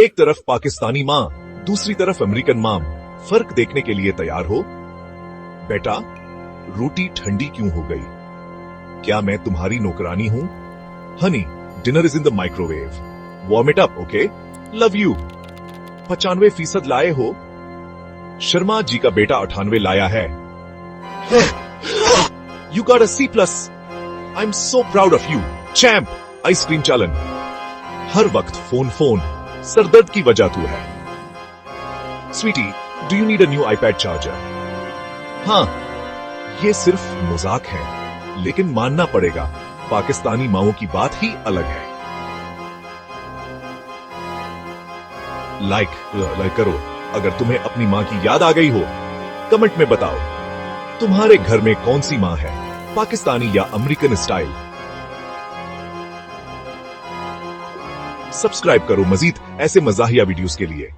एक तरफ पाकिस्तानी माँ, दूसरी तरफ अमेरिकन माम। फर्क देखने के लिए तैयार हो? बेटा, रोटी ठंडी क्यों हो गई? क्या मैं तुम्हारी नौकरानी हूं? Honey, dinner is in the microwave. Warm it up, okay? Love you. 95% लाए हो? शर्मा जी का बेटा 98 लाया है। You got a C+. I'm so proud of you, champ. Ice cream चालन। हर वक्त फोन, सरदर्द की वजह तू है। Sweetie, do you need a new iPad charger? हाँ, ये सिर्फ मजाक है, लेकिन मानना पड़ेगा, पाकिस्तानी माओं की बात ही अलग है। लाइक करो अगर तुम्हें अपनी मां की याद आ गई हो। कमेंट में बताओ, तुम्हारे घर में कौन सी मां है, पाकिस्तानी या अमेरिकन स्टाइल? सब्सक्राइब करो मजीद ऐसे मजाहिया वीडियोस के लिए।